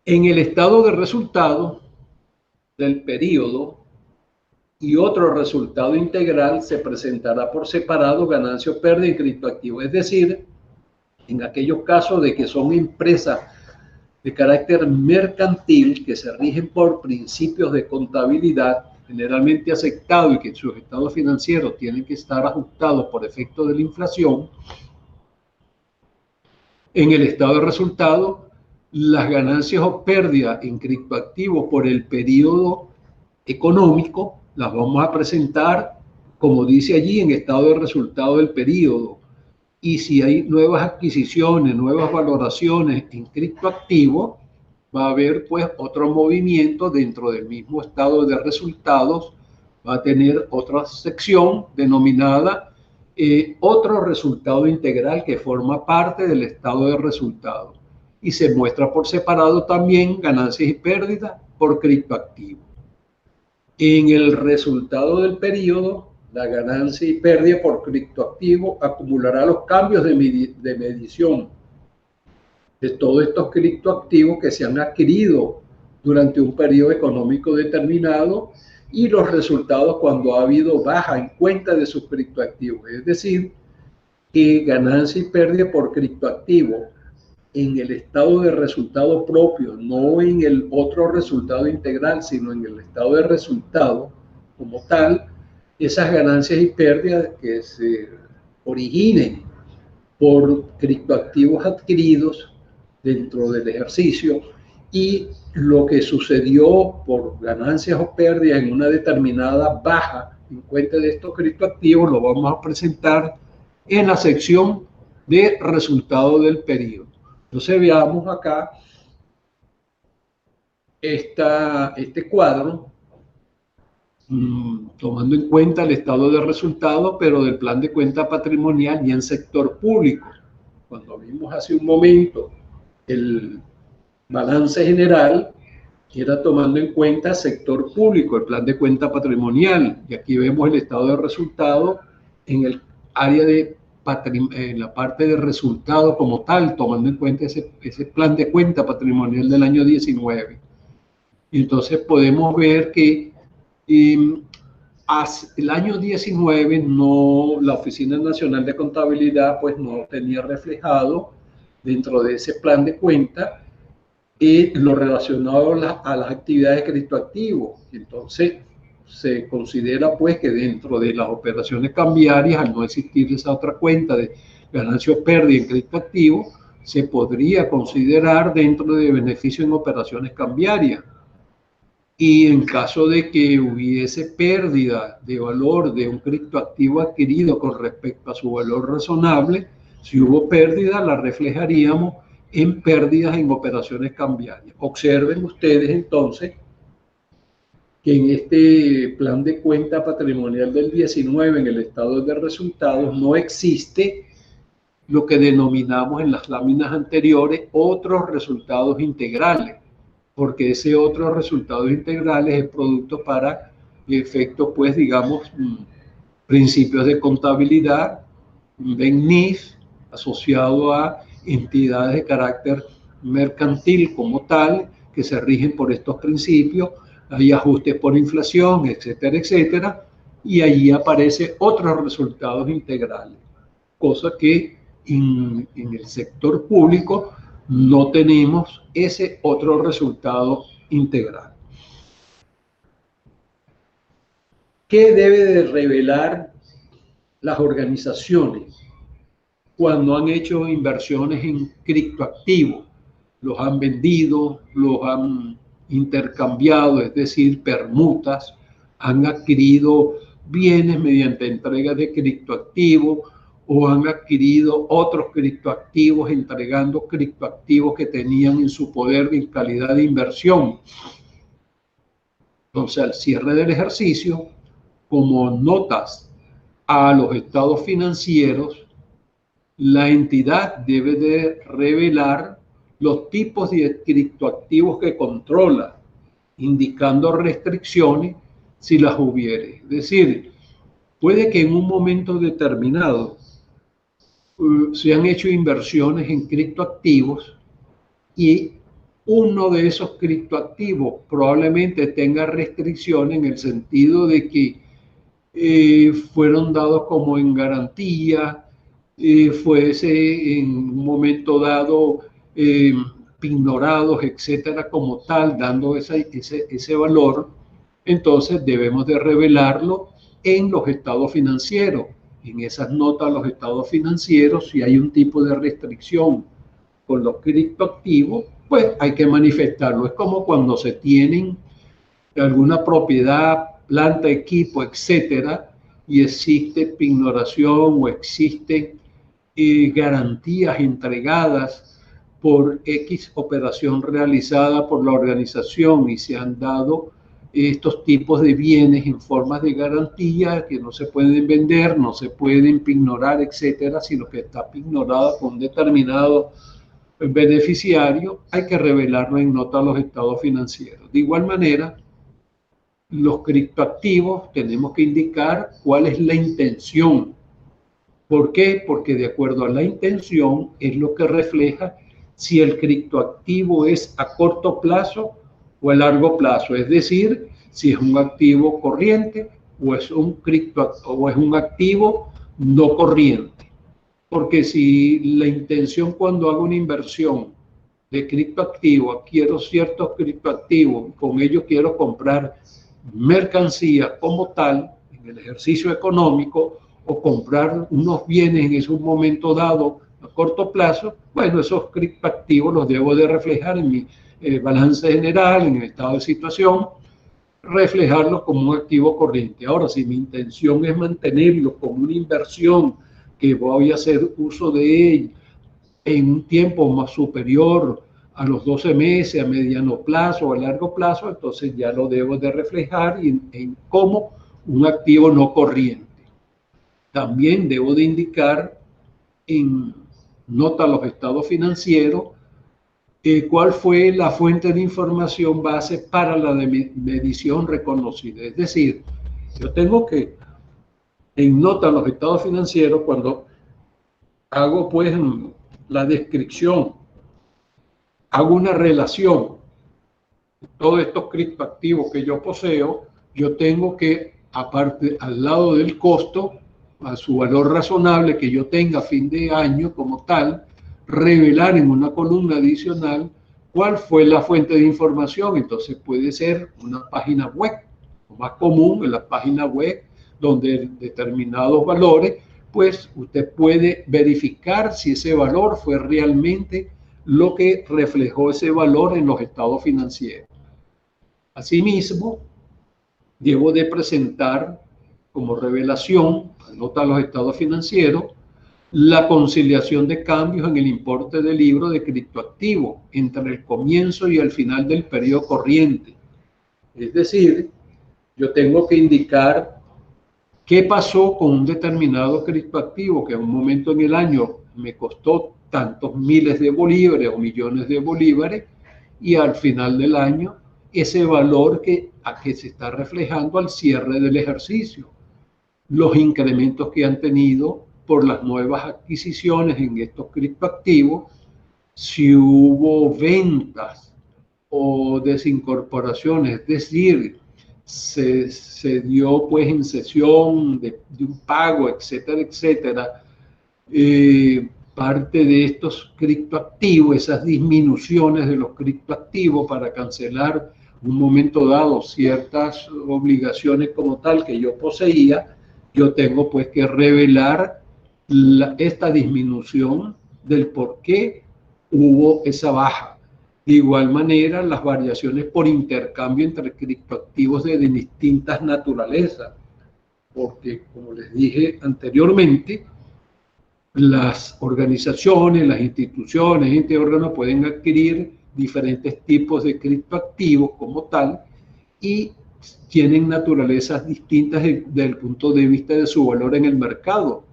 En el estado de resultado del periodo y otro resultado integral se presentará por separado ganancia o pérdida en criptoactivos, es decir, en aquellos casos de que son empresas de carácter mercantil que se rigen por principios de contabilidad generalmente aceptados y que sus estados financieros tienen que estar ajustados por efecto de la inflación. En el estado de resultado, las ganancias o pérdidas en criptoactivos por el periodo económico las vamos a presentar, como dice allí, en estado de resultado del periodo. Y si hay nuevas adquisiciones, nuevas valoraciones en criptoactivos, va a haber pues otro movimiento dentro del mismo estado de resultados, va a tener otra sección denominada otro resultado integral que forma parte del estado de resultados y se muestra por separado también ganancias y pérdidas por criptoactivos. En el resultado del periodo, la ganancia y pérdida por criptoactivo acumulará los cambios de medición de todos estos criptoactivos que se han adquirido durante un periodo económico determinado y los resultados cuando ha habido baja en cuenta de sus criptoactivos. Es decir, que ganancia y pérdida por criptoactivo en el estado de resultado propio, no en el otro resultado integral, sino en el estado de resultado como tal, esas ganancias y pérdidas que se originen por criptoactivos adquiridos dentro del ejercicio y lo que sucedió por ganancias o pérdidas en una determinada baja en cuenta de estos criptoactivos lo vamos a presentar en la sección de resultado del periodo. Entonces veamos acá este cuadro, tomando en cuenta el estado de resultados, pero del plan de cuenta patrimonial y en sector público. Cuando vimos hace un momento el balance general, era tomando en cuenta sector público, el plan de cuenta patrimonial, y aquí vemos el estado de resultados en el área de en la parte de resultados como tal, tomando en cuenta ese plan de cuenta patrimonial del año 19. Y entonces podemos ver que el año 19 la Oficina Nacional de Contabilidad pues no tenía reflejado dentro de ese plan de cuenta lo relacionado a las actividades de criptoactivos. Entonces se considera pues que dentro de las operaciones cambiarias, al no existir esa otra cuenta de ganancia o pérdida en criptoactivos, se podría considerar dentro de beneficio en operaciones cambiarias. Y en caso de que hubiese pérdida de valor de un criptoactivo adquirido con respecto a su valor razonable, si hubo pérdida, la reflejaríamos en pérdidas en operaciones cambiarias. Observen ustedes entonces que en este plan de cuenta patrimonial del 19, en el estado de resultados, no existe lo que denominamos en las láminas anteriores otros resultados integrales, porque ese otro resultado integral es el producto para efectos, pues, digamos, principios de contabilidad, BENIF, asociado a entidades de carácter mercantil como tal, que se rigen por estos principios, hay ajustes por inflación, etcétera, etcétera, y allí aparecen otros resultados integrales, cosa que en el sector público no tenemos ese otro resultado integral. ¿Qué debe de revelar las organizaciones cuando han hecho inversiones en criptoactivos. Los han vendido, los han intercambiado, es decir, permutas, han adquirido bienes mediante entrega de criptoactivos o han adquirido otros criptoactivos entregando criptoactivos que tenían en su poder en calidad de inversión. Entonces, al cierre del ejercicio, como notas a los estados financieros, la entidad debe de revelar los tipos de criptoactivos que controla, indicando restricciones si las hubiere. Es decir, puede que en un momento determinado se han hecho inversiones en criptoactivos y uno de esos criptoactivos probablemente tenga restricciones en el sentido de que fueron dados como en garantía, fuese en un momento dado ignorados, etcétera, como tal, dando ese valor. Entonces debemos de revelarlo en los estados financieros. En esas notas, los estados financieros, si hay un tipo de restricción con los criptoactivos, pues hay que manifestarlo. Es como cuando se tienen alguna propiedad, planta, equipo, etcétera, y existe pignoración o existen garantías entregadas por X operación realizada por la organización y se han dado estos tipos de bienes en forma de garantía que no se pueden vender, no se pueden pignorar, etcétera, sino que está pignorada con un determinado beneficiario, hay que revelarlo en nota a los estados financieros. De igual manera, los criptoactivos tenemos que indicar cuál es la intención. ¿Por qué? Porque de acuerdo a la intención es lo que refleja si el criptoactivo es a corto plazo o a largo plazo, es decir, si es un activo corriente o es un activo no corriente. Porque si la intención cuando hago una inversión de criptoactivo, adquiero ciertos criptoactivos, con ellos quiero comprar mercancía como tal en el ejercicio económico o comprar unos bienes en ese momento dado a corto plazo, bueno, esos criptoactivos los debo de reflejar en mi balance general, en el estado de situación, reflejarlos como un activo corriente. Ahora, si mi intención es mantenerlo como una inversión que voy a hacer uso de ella en un tiempo más superior a los 12 meses, a mediano plazo o a largo plazo, entonces ya lo debo de reflejar en como un activo no corriente. También debo de indicar en nota a los estados financieros cuál fue la fuente de información base para la medición reconocida. Es decir, yo tengo que en nota a los estados financieros, cuando hago pues la descripción, hago una relación de todos estos criptoactivos que yo poseo, yo tengo que, aparte, al lado del costo, a su valor razonable que yo tenga a fin de año como tal, revelar en una columna adicional cuál fue la fuente de información. Entonces puede ser una página web, lo más común en la página web, donde determinados valores, pues usted puede verificar si ese valor fue realmente lo que reflejó ese valor en los estados financieros. Asimismo, debo de presentar como revelación, anota los estados financieros, la conciliación de cambios en el importe del libro de criptoactivo entre el comienzo y el final del periodo corriente. Es decir, yo tengo que indicar qué pasó con un determinado criptoactivo que en un momento en el año me costó tantos miles de bolívares o millones de bolívares y al final del año ese valor que se está reflejando al cierre del ejercicio. Los incrementos que han tenido por las nuevas adquisiciones en estos criptoactivos, si hubo ventas o desincorporaciones, es decir, se dio pues en cesión de un pago, etcétera, etcétera, parte de estos criptoactivos, esas disminuciones de los criptoactivos para cancelar un momento dado ciertas obligaciones como tal que yo poseía, yo tengo pues que revelar esta disminución del por qué hubo esa baja. De igual manera, las variaciones por intercambio entre criptoactivos de distintas naturalezas, porque, como les dije anteriormente, las organizaciones, las instituciones, entes y órganos pueden adquirir diferentes tipos de criptoactivos como tal y tienen naturalezas distintas desde el punto de vista de su valor en el mercado.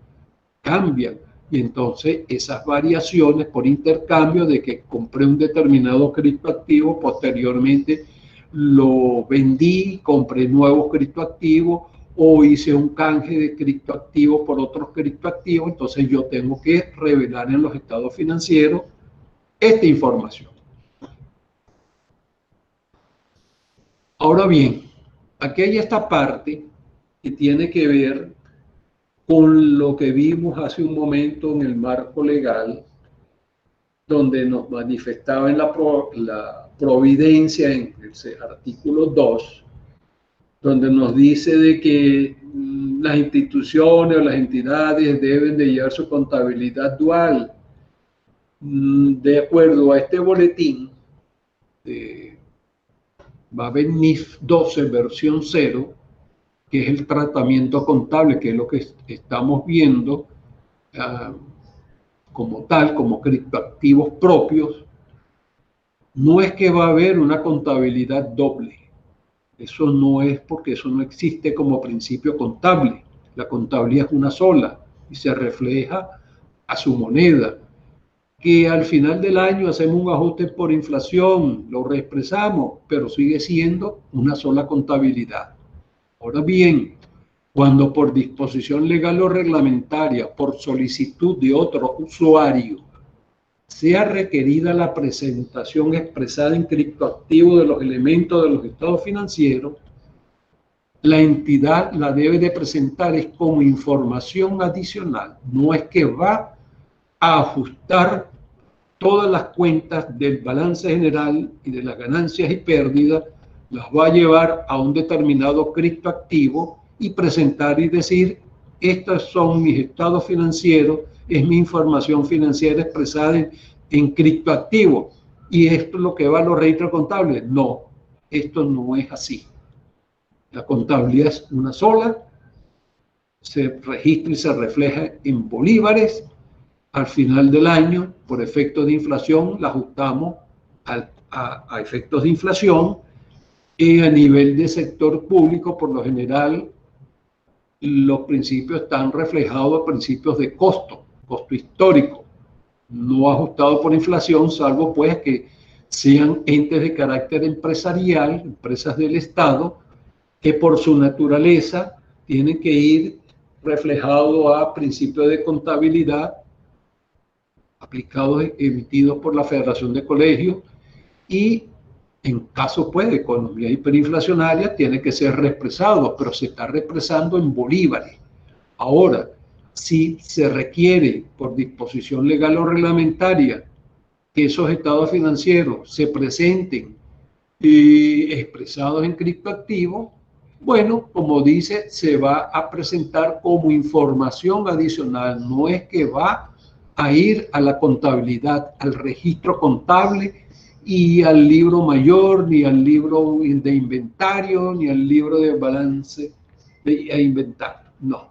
Cambian. Y entonces esas variaciones por intercambio de que compré un determinado criptoactivo, posteriormente lo vendí, compré nuevos criptoactivos o hice un canje de criptoactivos por otros criptoactivos, entonces yo tengo que revelar en los estados financieros esta información. Ahora bien, aquí hay esta parte que tiene que ver con lo que vimos hace un momento en el marco legal, donde nos manifestaba en la providencia en el artículo 2, donde nos dice de que las instituciones o las entidades deben de llevar su contabilidad dual. De acuerdo a este boletín, va a haber NIF 12 versión 0, que es el tratamiento contable, que es lo que estamos viendo como tal, como criptoactivos propios. No es que va a haber una contabilidad doble. Eso no es, porque eso no existe como principio contable. La contabilidad es una sola y se refleja a su moneda. Que al final del año hacemos un ajuste por inflación, lo reexpresamos, pero sigue siendo una sola contabilidad. Ahora bien, cuando por disposición legal o reglamentaria, por solicitud de otro usuario, sea requerida la presentación expresada en criptoactivo de los elementos de los estados financieros, la entidad la debe de presentar es como información adicional. No es que va a ajustar todas las cuentas del balance general y de las ganancias y pérdidas, las va a llevar a un determinado criptoactivo y presentar y decir, estos son mis estados financieros, es mi información financiera expresada en criptoactivo, y esto es lo que va a los registros contables. No, esto no es así. La contabilidad es una sola, se registra y se refleja en bolívares. Al final del año, por efectos de inflación, la ajustamos a efectos de inflación. Y a nivel de sector público, por lo general, los principios están reflejados a principios de costo histórico, no ajustado por inflación, salvo pues que sean entes de carácter empresarial, empresas del Estado, que por su naturaleza tienen que ir reflejados a principios de contabilidad aplicados, emitidos por la Federación de Colegios, y en caso pues de economía hiperinflacionaria tiene que ser reexpresado, pero se está reexpresando en bolívares. Ahora, si se requiere por disposición legal o reglamentaria que esos estados financieros se presenten expresados en criptoactivos, bueno, como dice, se va a presentar como información adicional. No es que va a ir a la contabilidad, al registro contable y al libro mayor, ni al libro de inventario, ni al libro de balance de inventario. No.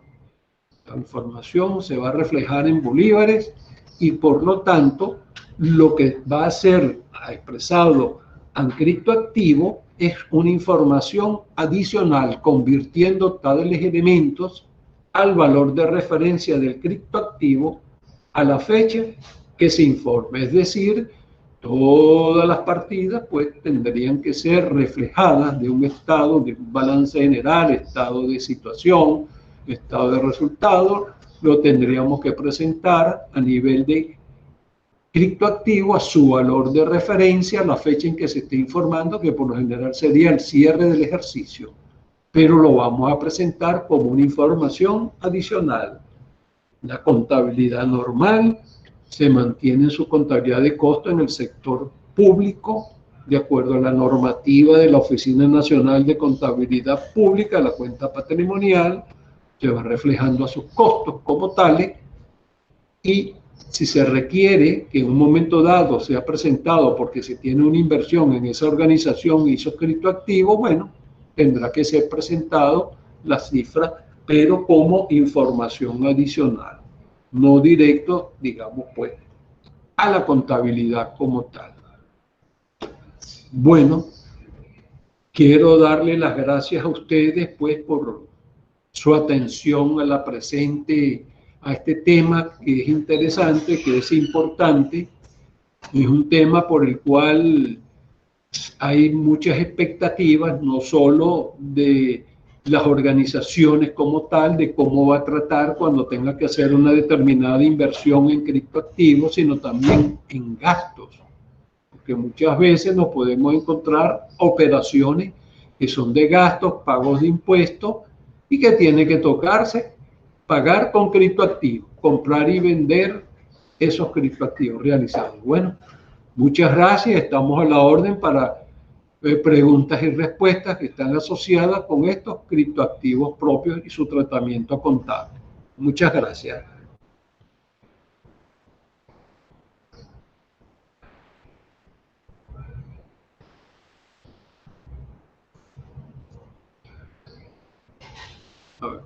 La información se va a reflejar en bolívares y por lo tanto lo que va a ser expresado en criptoactivo es una información adicional, convirtiendo tales elementos al valor de referencia del criptoactivo a la fecha que se informe. Es decir, todas las partidas pues tendrían que ser reflejadas de un estado de balance general, estado de situación, estado de resultados, lo tendríamos que presentar a nivel de criptoactivo a su valor de referencia, a la fecha en que se esté informando, que por lo general sería el cierre del ejercicio, pero lo vamos a presentar como una información adicional. La contabilidad normal se mantiene en su contabilidad de costo en el sector público, de acuerdo a la normativa de la Oficina Nacional de Contabilidad Pública, la cuenta patrimonial, se va reflejando a sus costos como tales, y si se requiere que en un momento dado sea presentado porque se tiene una inversión en esa organización y esos criptoactivos, bueno, tendrá que ser presentado la cifra, pero como información adicional, no directo, digamos, pues, a la contabilidad como tal. Bueno, quiero darle las gracias a ustedes, pues, por su atención a la presente, a este tema que es interesante, que es importante. Es un tema por el cual hay muchas expectativas, no solo de las organizaciones como tal, de cómo va a tratar cuando tenga que hacer una determinada inversión en criptoactivos, sino también en gastos. Porque muchas veces nos podemos encontrar operaciones que son de gastos, pagos de impuestos, y que tiene que tocarse pagar con criptoactivos, comprar y vender esos criptoactivos realizados. Bueno, muchas gracias, estamos a la orden para preguntas y respuestas que están asociadas con estos criptoactivos propios y su tratamiento contable. Muchas gracias. A ver.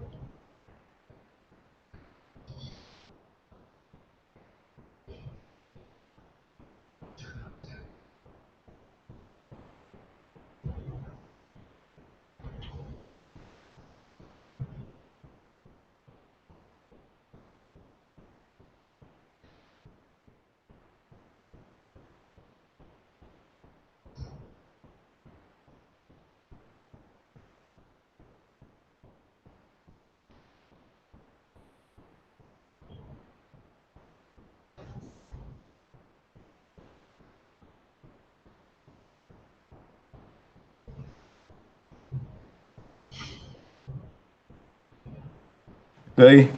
Sí.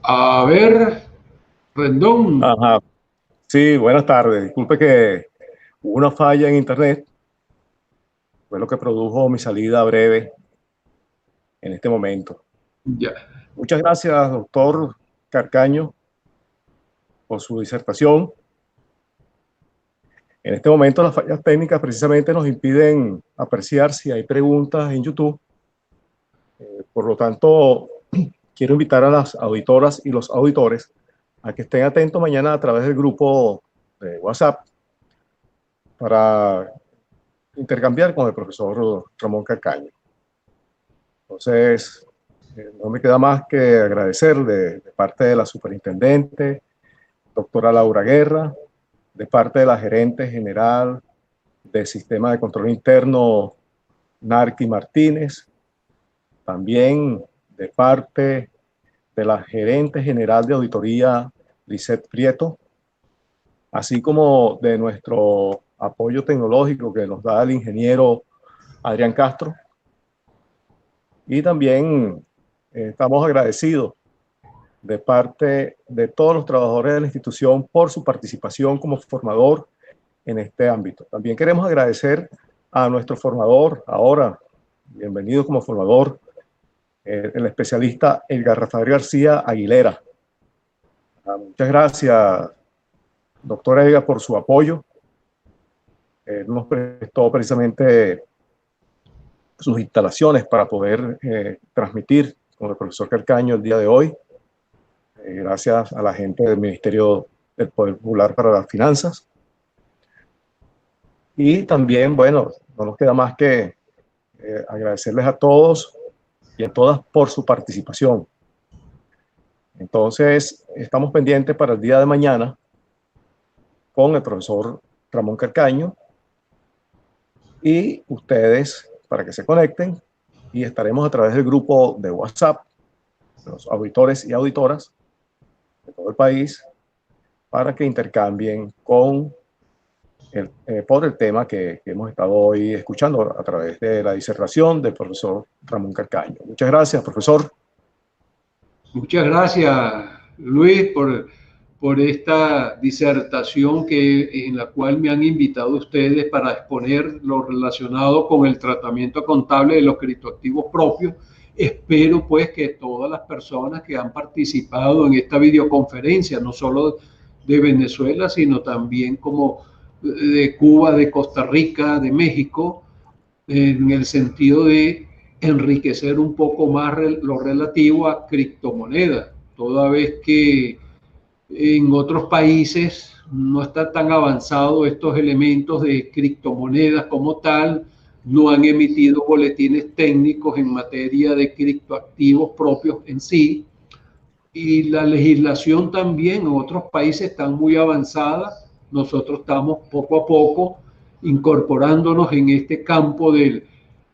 A ver, Rendón. Ajá. Sí, buenas tardes. Disculpe que hubo una falla en internet. Fue lo que produjo mi salida breve en este momento. Ya. Muchas gracias, doctor Carcaño, por su disertación. En este momento las fallas técnicas precisamente nos impiden apreciar si hay preguntas en YouTube. Por lo tanto, quiero invitar a las auditoras y los auditores a que estén atentos mañana a través del grupo de WhatsApp para intercambiar con el profesor Ramón Carcaño. Entonces, no me queda más que agradecer de parte de la superintendente, doctora Laura Guerra, de parte de la gerente general del Sistema de Control Interno, Narki Martínez, también de parte de la gerente general de auditoría, Lisette Prieto, así como de nuestro apoyo tecnológico que nos da el ingeniero Adrián Castro. Y también estamos agradecidos de parte de todos los trabajadores de la institución por su participación como formador en este ámbito. También queremos agradecer a nuestro formador, ahora bienvenido como formador, el especialista Edgar Rafael García Aguilera. Muchas gracias, doctora Edgar, por su apoyo. Nos prestó precisamente sus instalaciones para poder transmitir con el profesor Carcaño el día de hoy. Gracias a la gente del Ministerio del Poder Popular para las Finanzas. Y también, bueno, no nos queda más que agradecerles a todos y a todas por su participación. Entonces, estamos pendientes para el día de mañana con el profesor Ramón Carcaño y ustedes para que se conecten, y estaremos a través del grupo de WhatsApp, los auditores y auditoras de todo el país, para que intercambien con por el tema que hemos estado hoy escuchando a través de la disertación del profesor Ramón Carcaño. Muchas gracias, profesor. Muchas gracias, Luis, por esta disertación en la cual me han invitado ustedes para exponer lo relacionado con el tratamiento contable de los criptoactivos propios espero pues que todas las personas que han participado en esta videoconferencia, no solo de Venezuela, sino también como de Cuba, de Costa Rica, de México, en el sentido de enriquecer un poco más lo relativo a criptomonedas, toda vez que en otros países no está tan avanzado estos elementos de criptomonedas como tal, no han emitido boletines técnicos en materia de criptoactivos propios en sí, y la legislación también en otros países está muy avanzada. Nosotros estamos poco a poco incorporándonos en este campo de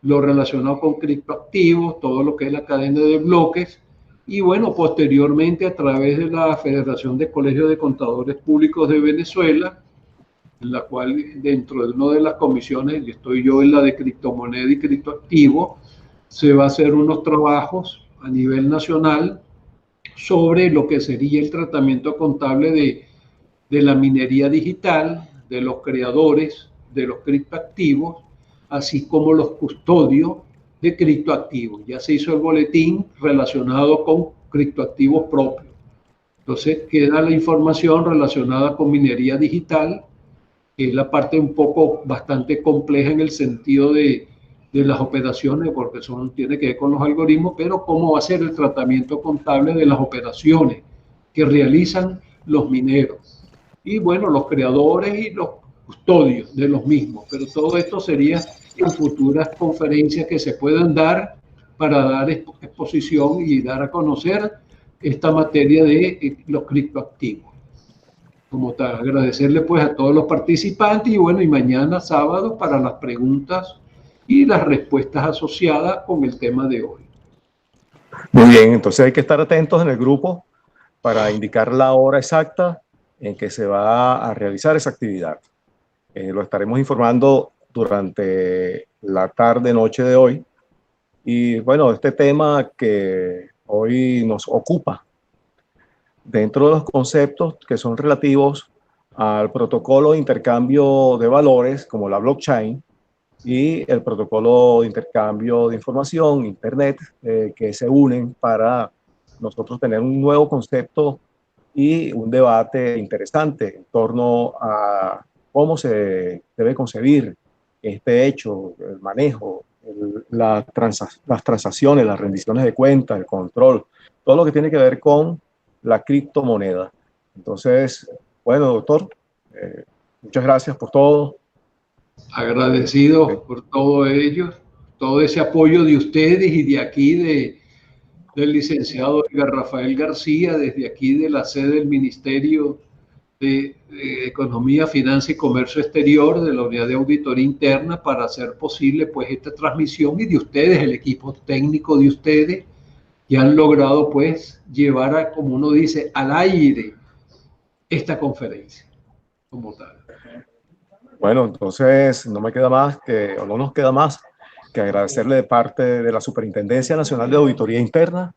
lo relacionado con criptoactivos, todo lo que es la cadena de bloques, y bueno, posteriormente a través de la Federación de Colegios de Contadores Públicos de Venezuela, en la cual dentro de una de las comisiones, y estoy yo en la de criptomoneda y criptoactivo, se va a hacer unos trabajos a nivel nacional sobre lo que sería el tratamiento contable de la minería digital, de los creadores de los criptoactivos, así como los custodios de criptoactivos. Ya se hizo el boletín relacionado con criptoactivos propios. Entonces queda la información relacionada con minería digital, que es la parte un poco bastante compleja en el sentido de las operaciones, porque tiene que ver con los algoritmos, pero cómo va a ser el tratamiento contable de las operaciones que realizan los mineros. Y bueno, los creadores y los custodios de los mismos. Pero todo esto sería en futuras conferencias que se puedan dar para dar exposición y dar a conocer esta materia de los criptoactivos. Como tal, agradecerle pues a todos los participantes y bueno, y mañana sábado para las preguntas y las respuestas asociadas con el tema de hoy. Muy bien, entonces hay que estar atentos en el grupo para indicar la hora exacta en que se va a realizar esa actividad. Lo estaremos informando durante la tarde-noche de hoy. Y bueno, este tema que hoy nos ocupa, dentro de los conceptos que son relativos al protocolo de intercambio de valores, como la blockchain, y el protocolo de intercambio de información, Internet, que se unen para nosotros tener un nuevo concepto y un debate interesante en torno a cómo se debe concebir este hecho, el manejo, las transacciones, las rendiciones de cuentas, el control, todo lo que tiene que ver con la criptomoneda. Entonces, bueno, doctor, muchas gracias por todo. Agradecidos por todo ello, todo ese apoyo de ustedes y de aquí del licenciado Edgar Rafael García, desde aquí de la sede del Ministerio de Economía, Finanza y Comercio Exterior de la Unidad de Auditoría Interna para hacer posible pues esta transmisión, y de ustedes, el equipo técnico de ustedes, que han logrado pues llevar como uno dice, al aire esta conferencia como tal. Bueno, entonces no nos queda más que agradecerle de parte de la Superintendencia Nacional de Auditoría Interna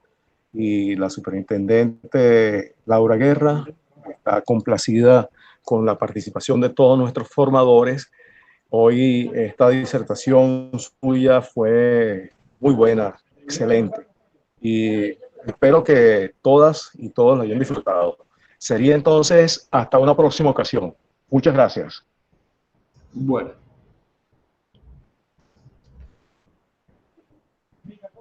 y la superintendente Laura Guerra. Está complacida con la participación de todos nuestros formadores. Hoy esta disertación suya fue muy buena, excelente, y espero que todas y todos la hayan disfrutado. Sería entonces hasta una próxima ocasión. Muchas gracias. Bueno.